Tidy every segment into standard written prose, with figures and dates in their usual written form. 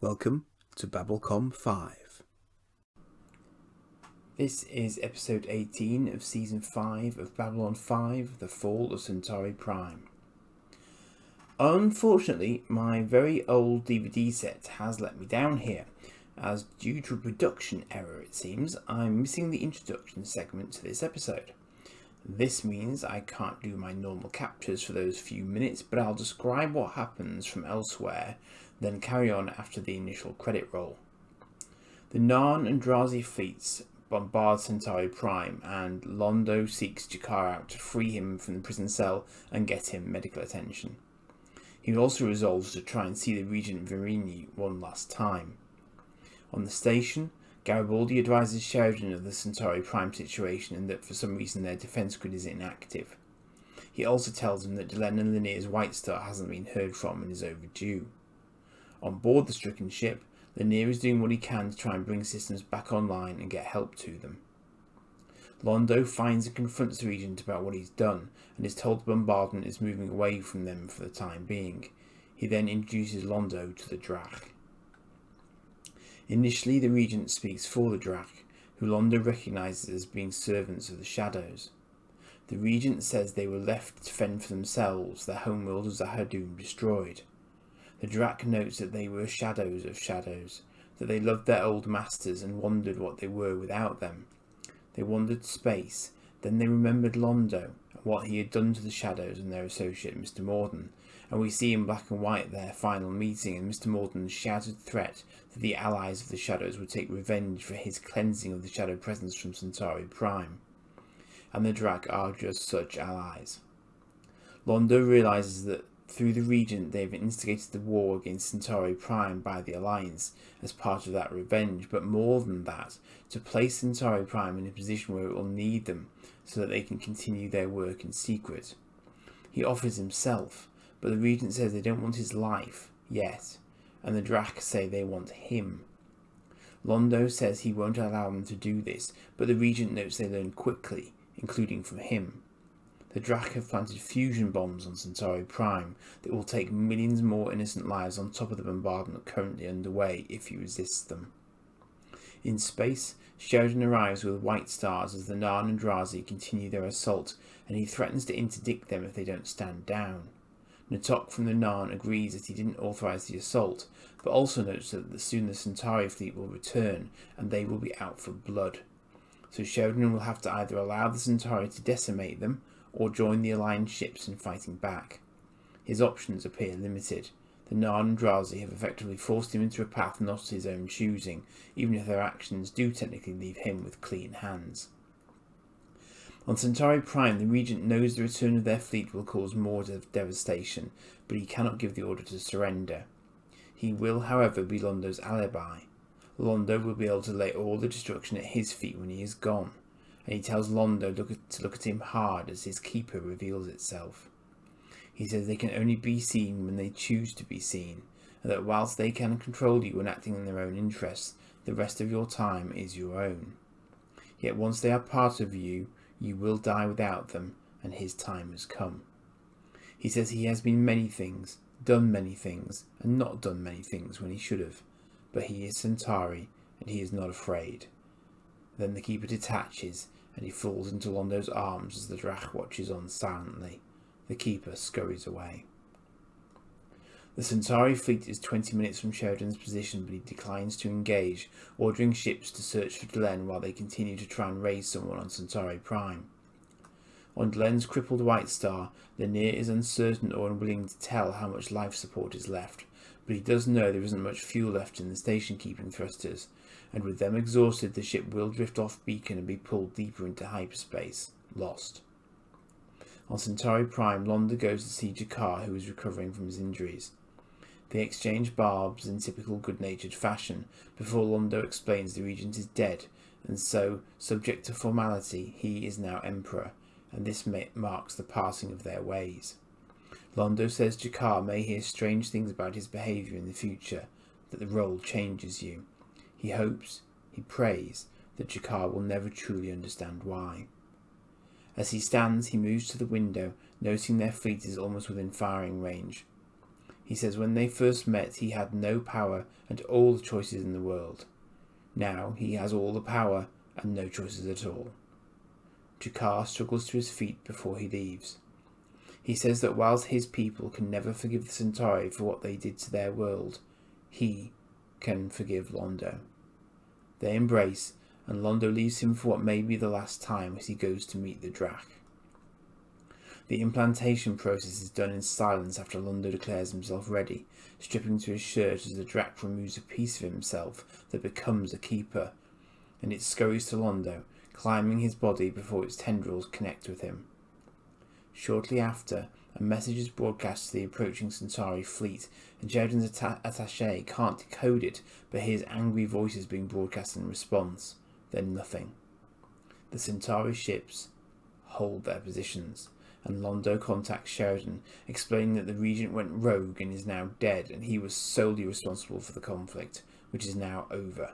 Welcome to Babblecom 5. This is episode 18 of season 5 of Babylon 5, The Fall of Centauri Prime. Unfortunately, my very old DVD set has let me down here, as due to a production error it seems, I'm missing the introduction segment to this episode. This means I can't do my normal captures for those few minutes, but I'll describe what happens from elsewhere, then carry on after the initial credit roll. The Narn and Drazi fleets bombard Centauri Prime, and Londo seeks Jakar out to free him from the prison cell and get him medical attention. He also resolves to try and see the Regent Virini one last time. On the station, Garibaldi advises Sheridan of the Centauri Prime situation and that for some reason their defence grid is inactive. He also tells him that Delenn and Lanier's White Star hasn't been heard from and is overdue. On board the stricken ship, Lanier is doing what he can to try and bring systems back online and get help to them. Londo finds and confronts the Regent about what he's done and is told the bombardment is moving away from them for the time being. He then introduces Londo to the Drakh. Initially, the Regent speaks for the Drakh, who Londo recognises as being servants of the Shadows. The Regent says they were left to fend for themselves, their homeworld was Zahadum destroyed. The Drakh notes that they were shadows of shadows, that they loved their old masters and wondered what they were without them. They wandered space, then they remembered Londo and what he had done to the Shadows and their associate Mr. Morden, and we see in black and white their final meeting and Mr. Morden's shouted threat that the allies of the Shadows would take revenge for his cleansing of the Shadow presence from Centauri Prime. And the Drakh are just such allies. Londo realises that through the Regent they have instigated the war against Centauri Prime by the Alliance as part of that revenge, but more than that, to place Centauri Prime in a position where it will need them so that they can continue their work in secret. He offers himself, but the Regent says they don't want his life yet, and the Drakh say they want him. Londo says he won't allow them to do this, but the Regent notes they learn quickly, including from him. The Drakh have planted fusion bombs on Centauri Prime that will take millions more innocent lives on top of the bombardment currently underway if he resists them. In space, Sheridan arrives with White Stars as the Narn and Drazi continue their assault, and he threatens to interdict them if they don't stand down. Natok from the Narn agrees that he didn't authorise the assault, but also notes that soon the Centauri fleet will return, and they will be out for blood. So Sheridan will have to either allow the Centauri to decimate them, or join the Alliance ships in fighting back. His options appear limited. The Narn and Drazi have effectively forced him into a path not his own choosing, even if their actions do technically leave him with clean hands. On Centauri Prime, the Regent knows the return of their fleet will cause more devastation, but he cannot give the order to surrender. He will, however, be Londo's alibi. Londo will be able to lay all the destruction at his feet when he is gone, and he tells Londo to look at him hard as his keeper reveals itself. He says they can only be seen when they choose to be seen, and that whilst they can control you when acting in their own interests, the rest of your time is your own. Yet once they are part of you, you will die without them, and his time has come. He says he has been many things, done many things, and not done many things when he should have, but he is Centauri, and he is not afraid. Then the keeper detaches, and he falls into Londo's arms as the Drakh watches on silently. The keeper scurries away. The Centauri fleet is 20 minutes from Sheridan's position, but he declines to engage, ordering ships to search for Delenn while they continue to try and raise someone on Centauri Prime. On Delenn's crippled White Star, Lanier is uncertain or unwilling to tell how much life support is left, but he does know there isn't much fuel left in the station-keeping thrusters, and with them exhausted the ship will drift off beacon and be pulled deeper into hyperspace, lost. On Centauri Prime, Londo goes to see Jakar, who is recovering from his injuries. They exchange barbs in typical good-natured fashion before Londo explains the Regent is dead, and so, subject to formality, he is now Emperor, and this marks the passing of their ways. Londo says Jakar may hear strange things about his behaviour in the future, that the role changes you. He hopes, he prays, that Jakar will never truly understand why. As he stands, he moves to the window, noting their fleet is almost within firing range. He says when they first met he had no power and all the choices in the world. Now he has all the power and no choices at all. Jakar struggles to his feet before he leaves. He says that whilst his people can never forgive the Centauri for what they did to their world, he can forgive Londo. They embrace, and Londo leaves him for what may be the last time as he goes to meet the Drac. The implantation process is done in silence after Londo declares himself ready, stripping to his shirt as the Drac removes a piece of himself that becomes a keeper, and it scurries to Londo, climbing his body before its tendrils connect with him. Shortly after, a message is broadcast to the approaching Centauri fleet, and Sheridan's attaché can't decode it, but hears angry voices being broadcast in response. Then nothing. The Centauri ships hold their positions, and Londo contacts Sheridan, explaining that the Regent went rogue and is now dead, and he was solely responsible for the conflict, which is now over.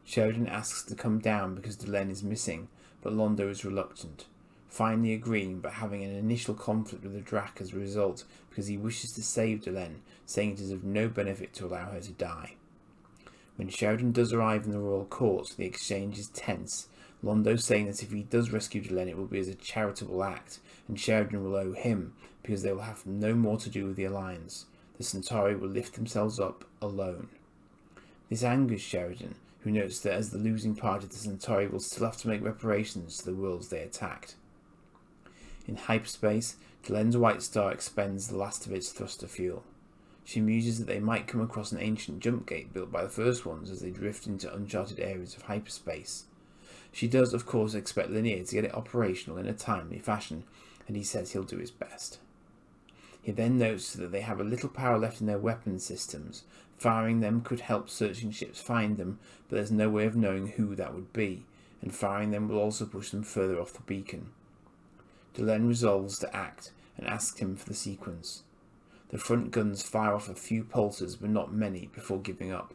Sheridan asks to come down because Delenn is missing, but Londo is reluctant, finally agreeing but having an initial conflict with the Drac as a result because he wishes to save Delenn, saying it is of no benefit to allow her to die. When Sheridan does arrive in the royal court, the exchange is tense, Londo saying that if he does rescue Delenn it will be as a charitable act, and Sheridan will owe him because they will have no more to do with the alliance. The Centauri will lift themselves up alone. This angers Sheridan, who notes that as the losing party, the Centauri will still have to make reparations to the worlds they attacked. In hyperspace, Delenn's White Star expends the last of its thruster fuel. She muses that they might come across an ancient jump gate built by the first ones as they drift into uncharted areas of hyperspace. She does, of course, expect Linear to get it operational in a timely fashion, and he says he'll do his best. He then notes that they have a little power left in their weapons systems. Firing them could help searching ships find them, but there's no way of knowing who that would be, and firing them will also push them further off the beacon. Delenn resolves to act and asks him for the sequence. The front guns fire off a few pulses but not many before giving up,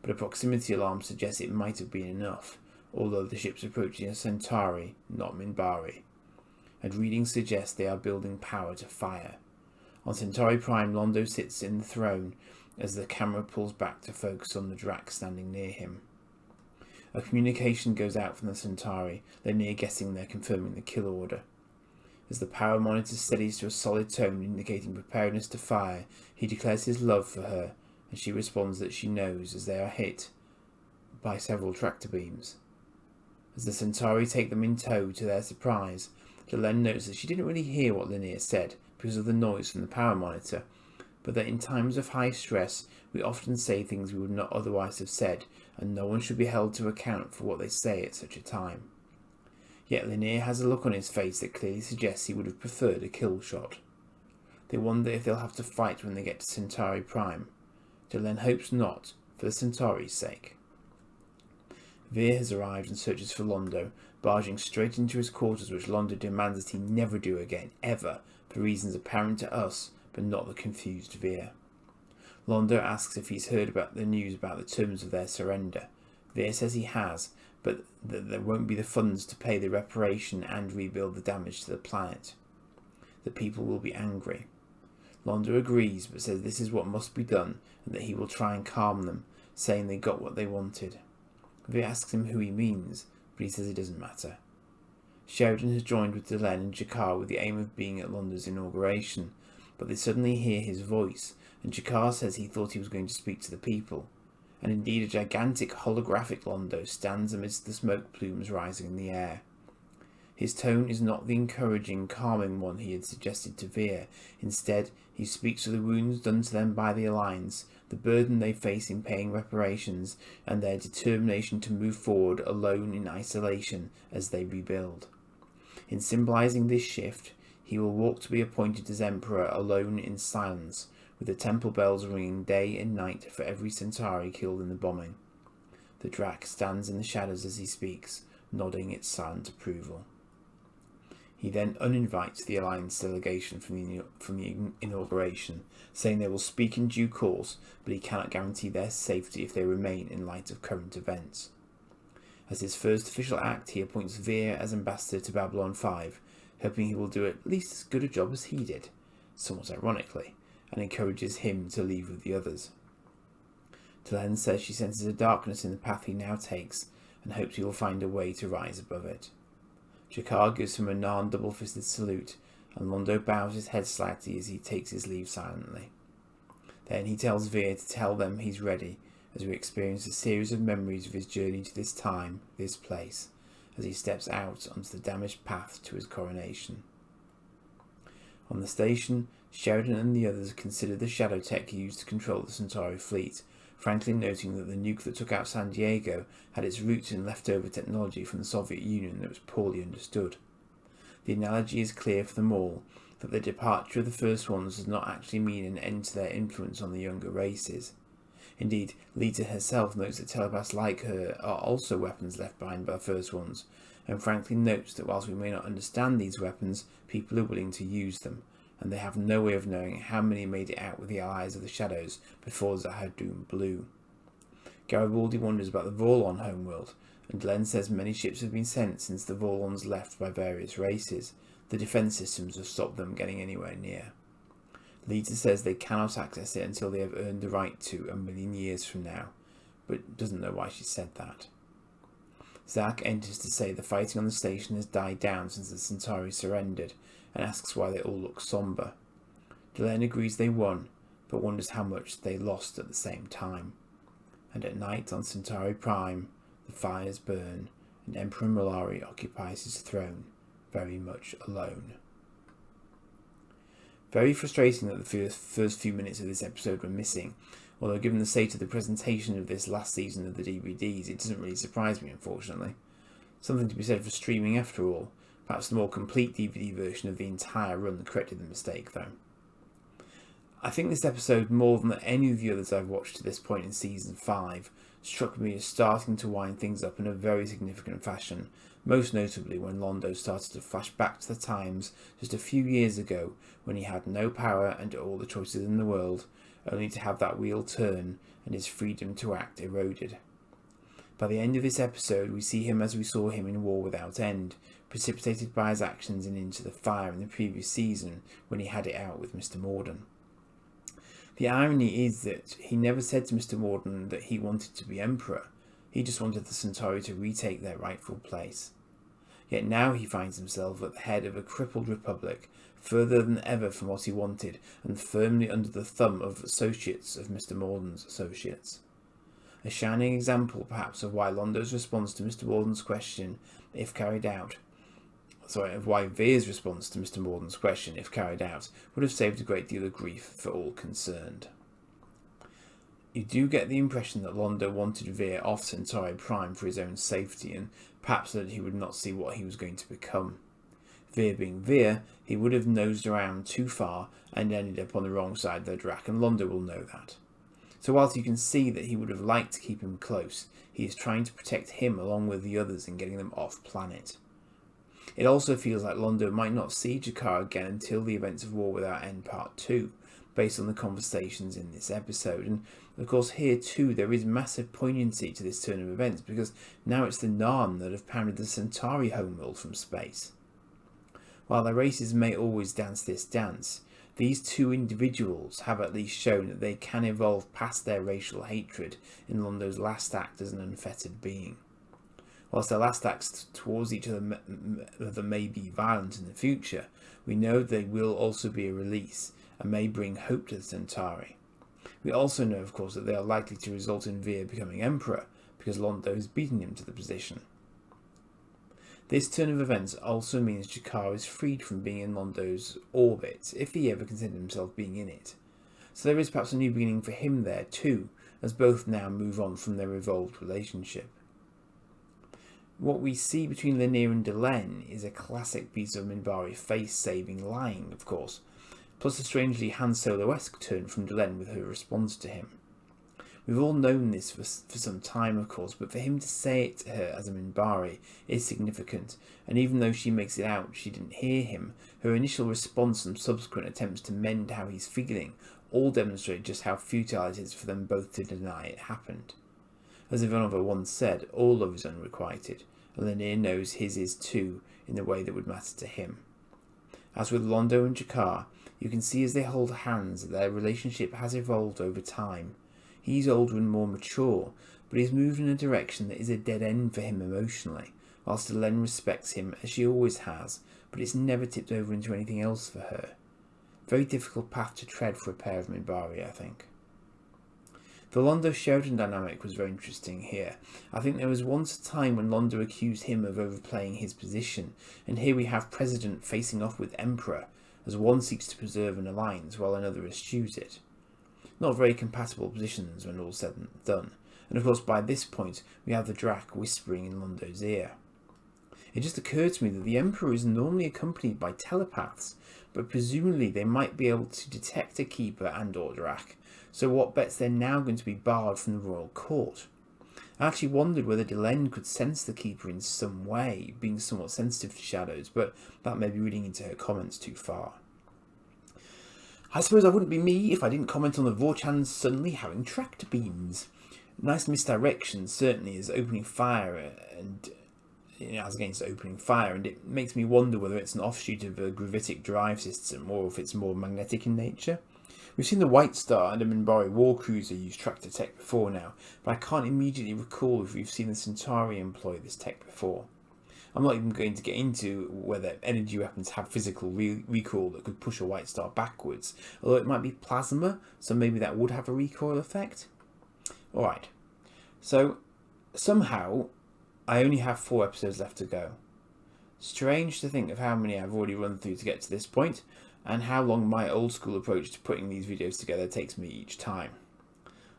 but a proximity alarm suggests it might have been enough, although the ship's approaching a Centauri, not Minbari, and readings suggest they are building power to fire. On Centauri Prime, Londo sits in the throne as the camera pulls back to focus on the Drac standing near him. A communication goes out from the Centauri, Linear getting there confirming the kill order. As the power monitor steadies to a solid tone indicating preparedness to fire, he declares his love for her, and she responds that she knows as they are hit by several tractor beams. As the Centauri take them in tow, to their surprise, Delenn notes that she didn't really hear what Linear said because of the noise from the power monitor, but that in times of high stress we often say things we would not otherwise have said, and no one should be held to account for what they say at such a time. Yet Linear has a look on his face that clearly suggests he would have preferred a kill shot. They wonder if they'll have to fight when they get to Centauri Prime. Delenn hopes not, for the Centauri's sake. Veer has arrived and searches for Londo, barging straight into his quarters, which Londo demands that he never do again, ever, for reasons apparent to us, but not the confused Veer. Londo asks if he's heard about the news about the terms of their surrender. Veer says he has, but that there won't be the funds to pay the reparation and rebuild the damage to the planet. The people will be angry. Londo agrees, but says this is what must be done, and that he will try and calm them, saying they got what they wanted. Veer asks him who he means, but he says it doesn't matter. Sheridan has joined with Delenn and Jakar with the aim of being at Londo's inauguration, but they suddenly hear his voice, and Jakar says he thought he was going to speak to the people. And indeed a gigantic holographic Londo stands amidst the smoke plumes rising in the air. His tone is not the encouraging, calming one he had suggested to Veer. Instead, he speaks of the wounds done to them by the Alliance, the burden they face in paying reparations, and their determination to move forward alone in isolation as they rebuild. In symbolizing this shift, he will walk to be appointed as Emperor alone in silence, with the temple bells ringing day and night for every Centauri killed in the bombing. The Drac stands in the shadows as he speaks, nodding its silent approval. He then uninvites the Alliance delegation from the inauguration, saying they will speak in due course, but he cannot guarantee their safety if they remain in light of current events. As his first official act, he appoints Veer as ambassador to Babylon 5, hoping he will do at least as good a job as he did, somewhat ironically, and encourages him to leave with the others. Delenn says she senses a darkness in the path he now takes and hopes he will find a way to rise above it. G'Kar gives him a Narn double-fisted salute, and Londo bows his head slightly as he takes his leave silently. Then he tells Veer to tell them he's ready, as we experience a series of memories of his journey to this time, this place, as he steps out onto the damaged path to his coronation. On the station, Sheridan and the others consider the shadow tech used to control the Centauri fleet, frankly noting that the nuke that took out San Diego had its roots in leftover technology from the Soviet Union that was poorly understood. The analogy is clear for them all that the departure of the first ones does not actually mean an end to their influence on the younger races. Indeed, Lita herself notes that telepaths like her are also weapons left behind by the first ones, and frankly notes that whilst we may not understand these weapons, people are willing to use them, and they have no way of knowing how many made it out with the allies of the Shadows before Zahadum blew. Garibaldi wonders about the Vorlon homeworld, and Delenn says many ships have been sent since the Vorlons left by various races. The defence systems have stopped them getting anywhere near. Lita says they cannot access it until they have earned the right to 1,000,000 years from now, but doesn't know why she said that. Zack enters to say the fighting on the station has died down since the Centauri surrendered, and asks why they all look sombre. Delenn agrees they won, but wonders how much they lost at the same time. And at night on Centauri Prime, the fires burn, and Emperor Malari occupies his throne, very much alone. Very frustrating that the first few minutes of this episode were missing, although given the state of the presentation of this last season of the DVDs, it doesn't really surprise me, unfortunately. Something to be said for streaming after all. Perhaps the more complete DVD version of the entire run corrected the mistake, though. I think this episode, more than any of the others I've watched to this point in Season 5, struck me as starting to wind things up in a very significant fashion, most notably when Londo started to flash back to the times just a few years ago when he had no power and all the choices in the world, only to have that wheel turn and his freedom to act eroded. By the end of this episode, we see him as we saw him in War Without End, precipitated by his actions and into the fire in the previous season when he had it out with Mr. Morden. The irony is that he never said to Mr. Morden that he wanted to be Emperor. He just wanted the Centauri to retake their rightful place. Yet now he finds himself at the head of a crippled republic, further than ever from what he wanted, and firmly under the thumb of associates of Mr. Morden's associates. A shining example, perhaps, of why Londo's response to Mr. Morden's question, if carried out, of why Veer's response to Mr. Morden's question, if carried out, would have saved a great deal of grief for all concerned. You do get the impression that Londo wanted Veer off Centauri Prime for his own safety, and perhaps that he would not see what he was going to become. Veer being Veer, he would have nosed around too far and ended up on the wrong side of the Drac, and Londo will know that. So whilst you can see that he would have liked to keep him close, he is trying to protect him along with the others and getting them off planet. It also feels like Londo might not see G'Kar again until the events of War Without End Part 2, based on the conversations in this episode. And of course here too there is massive poignancy to this turn of events, because now it's the Narn that have pounded the Centauri homeworld from space. While their races may always dance this dance, these two individuals have at least shown that they can evolve past their racial hatred in Londo's last act as an unfettered being. Whilst their last acts towards each other may be violent in the future, we know they will also be a release and may bring hope to the Centauri. We also know, of course, that they are likely to result in Veer becoming Emperor, because Londo has beaten him to the position. This turn of events also means G'Kar is freed from being in Londo's orbit, if he ever considered himself being in it. So there is perhaps a new beginning for him there too, as both now move on from their evolved relationship. What we see between Lennier and Delenn is a classic piece of Minbari face-saving lying, of course, plus a strangely Han Solo-esque turn from Delenn with her response to him. We've all known this for some time, of course, but for him to say it to her as a Minbari is significant, and even though she makes it out she didn't hear him, her initial response and subsequent attempts to mend how he's feeling all demonstrate just how futile it is for them both to deny it happened. As Ivanova once said, all love is unrequited, and Lennier knows his is too, in the way that would matter to him. As with Londo and G'Kar, You can see as they hold hands that their relationship has evolved over time. He's older and more mature, but he's moved in a direction that is a dead end for him emotionally, whilst Delenn respects him as she always has, but it's never tipped over into anything else for her. Very difficult path to tread for a pair of Minbari, I think. The Londo-Sheridan dynamic was very interesting here. I think there was once a time when Londo accused him of overplaying his position, and here we have President facing off with Emperor, as one seeks to preserve an alliance while another eschews it. Not very compatible positions when all's said and done, and of course by this point we have the Drak whispering in Londo's ear. It just occurred to me that the Emperor is normally accompanied by telepaths, but presumably they might be able to detect a Keeper and or Drak, so what bets they're now going to be barred from the royal court. I actually wondered whether Delenn could sense the Keeper in some way, being somewhat sensitive to shadows, but that may be reading into her comments too far. I suppose I wouldn't be me if I didn't comment on the Vorchans suddenly having tractor beams. Nice misdirection, certainly, as opening fire and as against opening fire, and it makes me wonder whether it's an offshoot of a gravitic drive system or if it's more magnetic in nature. We've seen the White Star and the Minbari war cruiser use tractor tech before now, but I can't immediately recall if we've seen the Centauri employ this tech before. I'm not even going to get into whether energy weapons have physical recoil that could push a White Star backwards, although it might be plasma, so maybe that would have a recoil effect. Alright, so somehow I only have 4 episodes left to go. Strange to think of how many I've already run through to get to this point, and how long my old school approach to putting these videos together takes me each time.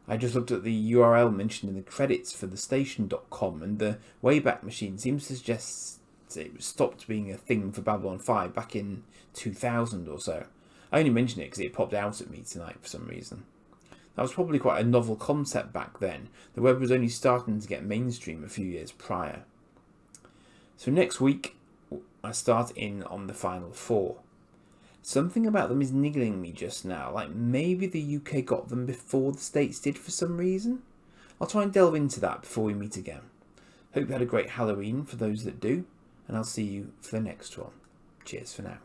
I just looked at the URL mentioned in the credits for the station.com, and the Wayback Machine seems to suggest it stopped being a thing for Babylon 5 back in 2000 or so. I only mention it because it popped out at me tonight for some reason. That was probably quite a novel concept back then. The web was only starting to get mainstream a few years prior. So next week, I start in on the final 4. Something about them is niggling me just now, like maybe the UK got them before the States did for some reason? I'll try and delve into that before we meet again. Hope you had a great Halloween for those that do, and I'll see you for the next one. Cheers for now.